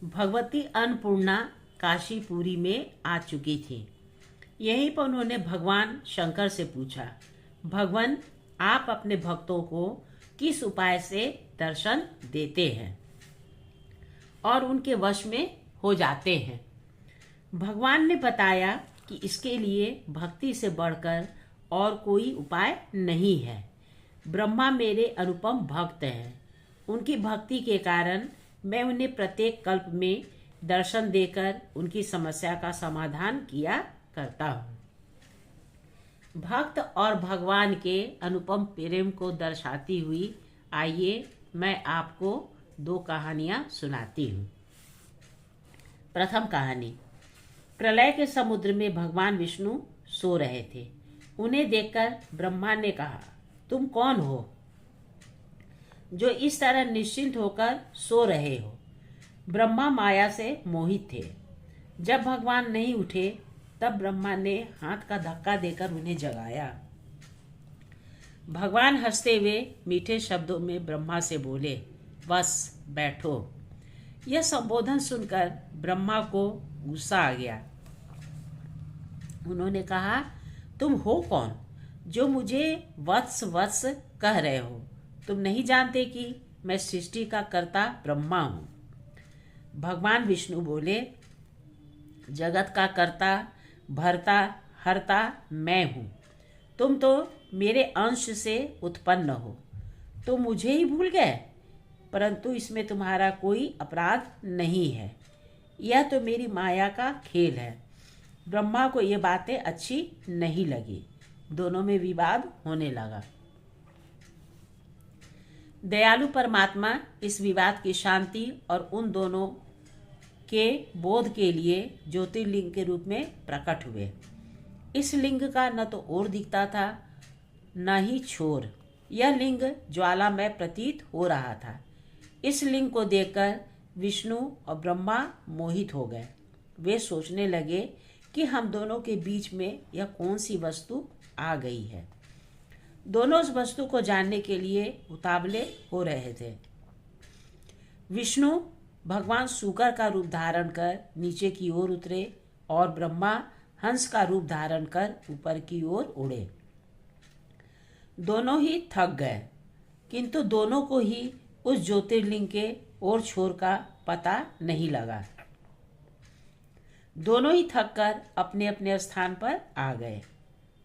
भगवती अन्नपूर्णा काशीपुरी में आ चुकी थी। यहीं पर उन्होंने भगवान शंकर से पूछा, भगवान आप अपने भक्तों को किस उपाय से दर्शन देते हैं और उनके वश में हो जाते हैं। भगवान ने बताया कि इसके लिए भक्ति से बढ़कर और कोई उपाय नहीं है। ब्रह्मा मेरे अनुपम भक्त हैं। उनकी भक्ति के कारण मैं उन्हें प्रत्येक कल्प में दर्शन देकर उनकी समस्या का समाधान किया करता हूँ। भक्त और भगवान के अनुपम प्रेम को दर्शाती हुई आइए मैं आपको दो कहानियाँ सुनाती हूँ। प्रथम कहानी। प्रलय के समुद्र में भगवान विष्णु सो रहे थे। उन्हें देखकर ब्रह्मा ने कहा, तुम कौन हो जो इस तरह निश्चिंत होकर सो रहे हो? ब्रह्मा माया से मोहित थे। जब भगवान नहीं उठे तब ब्रह्मा ने हाथ का धक्का देकर उन्हें जगाया। भगवान हंसते हुए मीठे शब्दों में ब्रह्मा से बोले, बस बैठो। यह संबोधन सुनकर ब्रह्मा को गुस्सा आ गया। उन्होंने कहा, तुम हो कौन जो मुझे वत्स वत्स कह रहे हो? तुम नहीं जानते कि मैं सृष्टि का कर्ता ब्रह्मा हूँ। भगवान विष्णु बोले, जगत का कर्ता भरता हरता मैं हूँ। तुम तो मेरे अंश से उत्पन्न हो। तुम मुझे ही भूल गए, परंतु इसमें तुम्हारा कोई अपराध नहीं है। यह तो मेरी माया का खेल है। ब्रह्मा को ये बातें अच्छी नहीं लगी। दोनों में विवाद होने लगा। दयालु परमात्मा इस विवाद की शांति और उन दोनों के बोध के लिए ज्योतिर्लिंग के रूप में प्रकट हुए। इस लिंग का न तो ओर दिखता था न ही छोर। यह लिंग ज्वालामय प्रतीत हो रहा था। इस लिंग को देखकर विष्णु और ब्रह्मा मोहित हो गए। वे सोचने लगे कि हम दोनों के बीच में यह कौन सी वस्तु आ गई है। दोनों उस वस्तु को जानने के लिए उतावले हो रहे थे। विष्णु भगवान सूकर का रूप धारण कर नीचे की ओर उतरे और ब्रह्मा हंस का रूप धारण कर ऊपर की ओर उड़े। दोनों ही थक गए, किंतु दोनों को ही उस ज्योतिर्लिंग के ओर छोर का पता नहीं लगा। दोनों ही थक कर अपने अपने स्थान पर आ गए।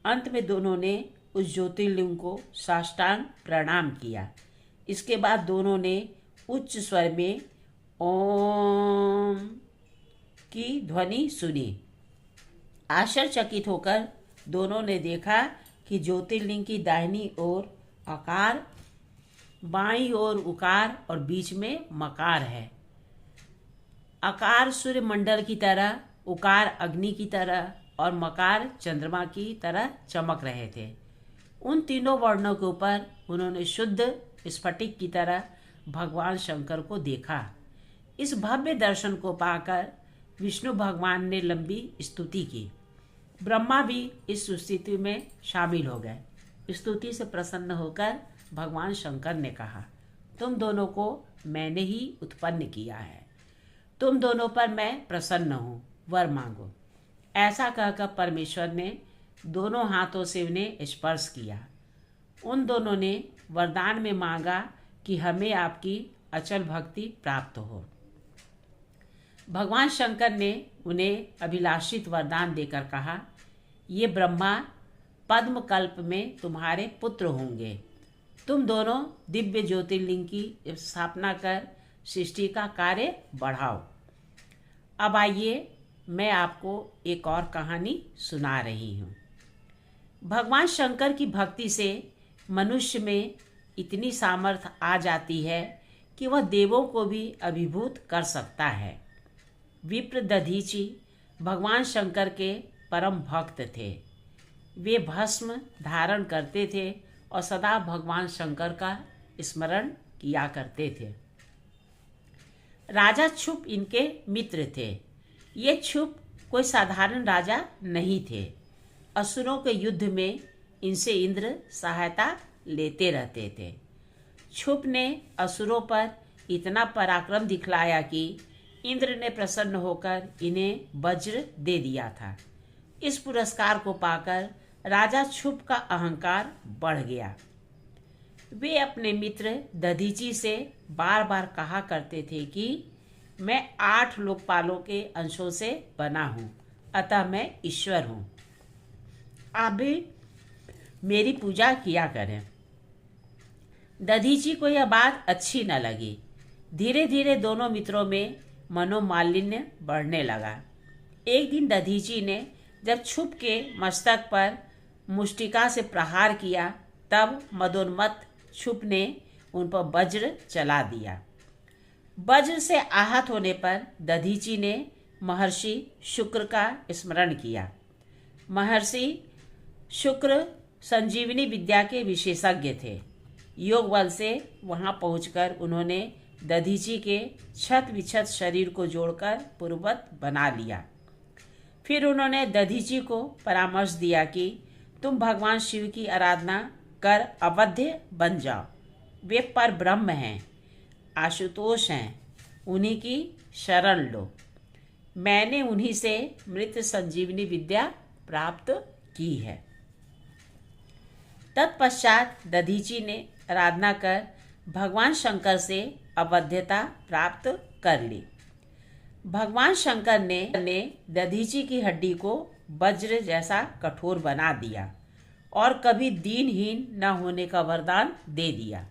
अंत में दोनों ने उस ज्योतिर्लिंग को साष्टांग प्रणाम किया। इसके बाद दोनों ने उच्च स्वर में ओम की ध्वनि सुनी। आश्चर्यचकित होकर दोनों ने देखा कि ज्योतिर्लिंग की दाहिनी ओर आकार, बाईं ओर उकार और बीच में मकार है। आकार सूर्य मंडल की तरह, उकार अग्नि की तरह और मकार चंद्रमा की तरह चमक रहे थे। उन तीनों वर्णों के ऊपर उन्होंने शुद्ध स्फटिक की तरह भगवान शंकर को देखा। इस भव्य दर्शन को पाकर विष्णु भगवान ने लंबी स्तुति की। ब्रह्मा भी इस स्तुति में शामिल हो गए। स्तुति से प्रसन्न होकर भगवान शंकर ने कहा, तुम दोनों को मैंने ही उत्पन्न किया है। तुम दोनों पर मैं प्रसन्न हूँ, वर मांगो। ऐसा कहकर परमेश्वर ने दोनों हाथों से उन्हें स्पर्श किया। उन दोनों ने वरदान में मांगा कि हमें आपकी अचल भक्ति प्राप्त हो। भगवान शंकर ने उन्हें अभिलाषित वरदान देकर कहा, ये ब्रह्मा पद्म कल्प में तुम्हारे पुत्र होंगे। तुम दोनों दिव्य ज्योतिर्लिंग की स्थापना कर सृष्टि का कार्य बढ़ाओ। अब आइए मैं आपको एक और कहानी सुना रही हूँ। भगवान शंकर की भक्ति से मनुष्य में इतनी सामर्थ्य आ जाती है कि वह देवों को भी अभिभूत कर सकता है। विप्र दधीचि भगवान शंकर के परम भक्त थे। वे भस्म धारण करते थे और सदा भगवान शंकर का स्मरण किया करते थे। राजा क्षुप इनके मित्र थे। ये क्षुप कोई साधारण राजा नहीं थे। असुरों के युद्ध में इनसे इंद्र सहायता लेते रहते थे। क्षुप ने असुरों पर इतना पराक्रम दिखलाया कि इंद्र ने प्रसन्न होकर इन्हें वज्र दे दिया था। इस पुरस्कार को पाकर राजा क्षुप का अहंकार बढ़ गया। वे अपने मित्र दधीची से बार बार कहा करते थे कि मैं 8 लोकपालों के अंशों से बना हूँ, अतः मैं ईश्वर हूँ। आप भी मेरी पूजा किया करें। दधीची को यह बात अच्छी न लगी। धीरे धीरे दोनों मित्रों में मनोमालिन्य बढ़ने लगा। एक दिन दधीची ने जब क्षुप के मस्तक पर मुष्टिका से प्रहार किया, तब मदोन्मत्त क्षुप ने उन पर वज्र चला दिया। वज्र से आहत होने पर दधीची ने महर्षि शुक्र का स्मरण किया। महर्षि शुक्र संजीवनी विद्या के विशेषज्ञ थे। योग बल से वहां पहुंचकर उन्होंने दधीची के छत विछत शरीर को जोड़कर पूर्ववत बना लिया। फिर उन्होंने दधीची को परामर्श दिया कि तुम भगवान शिव की आराधना कर अवध्य बन जाओ। वे पर ब्रह्म हैं, आशुतोष हैं, उन्हीं की शरण लो। मैंने उन्हीं से मृत संजीवनी विद्या प्राप्त की है। तत्पश्चात दधीची ने आराधना कर भगवान शंकर से अवध्यता प्राप्त कर ली। भगवान शंकर ने दधीची की हड्डी को वज्र जैसा कठोर बना दिया और कभी दीनहीन न होने का वरदान दे दिया।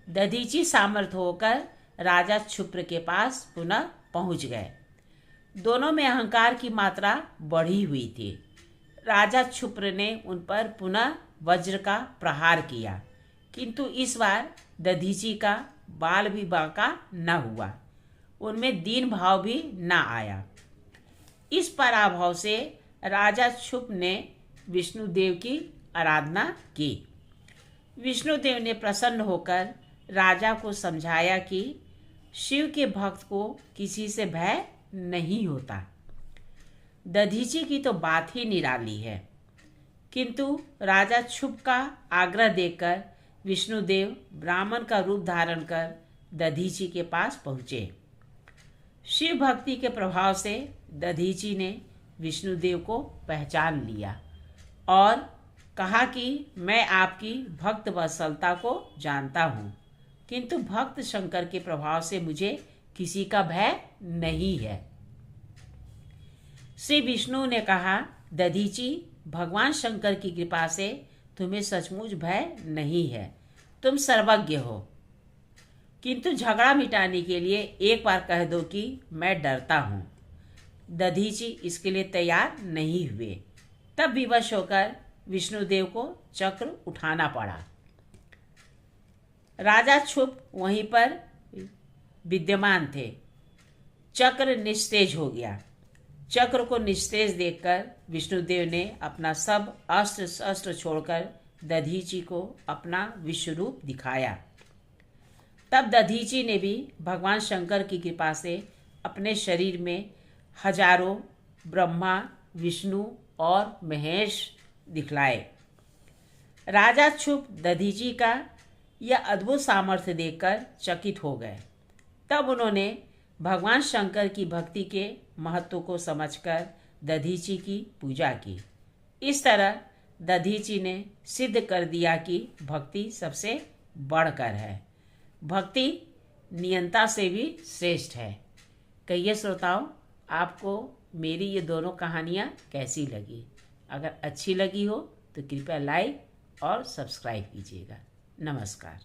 दधीची सामर्थ्य होकर राजा क्षुप्र के पास पुनः पहुंच गए। दोनों में अहंकार की मात्रा बढ़ी हुई थी। राजा क्षुप्र ने उन पर पुनः वज्र का प्रहार किया, किंतु इस बार दधीची का बाल भी बांका न हुआ, उनमें दीन भाव भी न आया। इस पराभव से राजा क्षुप ने विष्णुदेव की आराधना की। विष्णुदेव ने प्रसन्न होकर राजा को समझाया कि शिव के भक्त को किसी से भय नहीं होता। दधीची की तो बात ही निराली है, किंतु राजा क्षुप का आग्रह देखकर विष्णुदेव ब्राह्मण का रूप धारण कर दधीची के पास पहुँचे। शिव भक्ति के प्रभाव से दधीची ने विष्णुदेव को पहचान लिया और कहा कि मैं आपकी भक्त वत्सलता को जानता हूँ, किंतु भक्त शंकर के प्रभाव से मुझे किसी का भय नहीं है। श्री विष्णु ने कहा, दधीची, भगवान शंकर की कृपा से तुम्हें सचमुच भय नहीं है, तुम सर्वज्ञ हो, किंतु झगड़ा मिटाने के लिए एक बार कह दो कि मैं डरता हूँ। दधीची इसके लिए तैयार नहीं हुए। तब विवश होकर विष्णुदेव को चक्र उठाना पड़ा। राजा क्षुप वहीं पर विद्यमान थे। चक्र निस्तेज हो गया। चक्र को निस्तेज देखकर विष्णुदेव ने अपना सब अस्त्र शस्त्र छोड़कर दधीची को अपना विश्वरूप दिखाया। तब दधीची ने भी भगवान शंकर की कृपा से अपने शरीर में हजारों ब्रह्मा, विष्णु और महेश दिखलाए। राजा क्षुप दधीची का यह अद्भुत सामर्थ्य देखकर चकित हो गए। तब उन्होंने भगवान शंकर की भक्ति के महत्व को समझकर दधीची की पूजा की। इस तरह दधीची ने सिद्ध कर दिया कि भक्ति सबसे बढ़कर है। भक्ति नियंता से भी श्रेष्ठ है। कहिए श्रोताओं, आपको मेरी ये दोनों कहानियाँ कैसी लगी? अगर अच्छी लगी हो तो कृपया लाइक और सब्सक्राइब कीजिएगा। नमस्कार।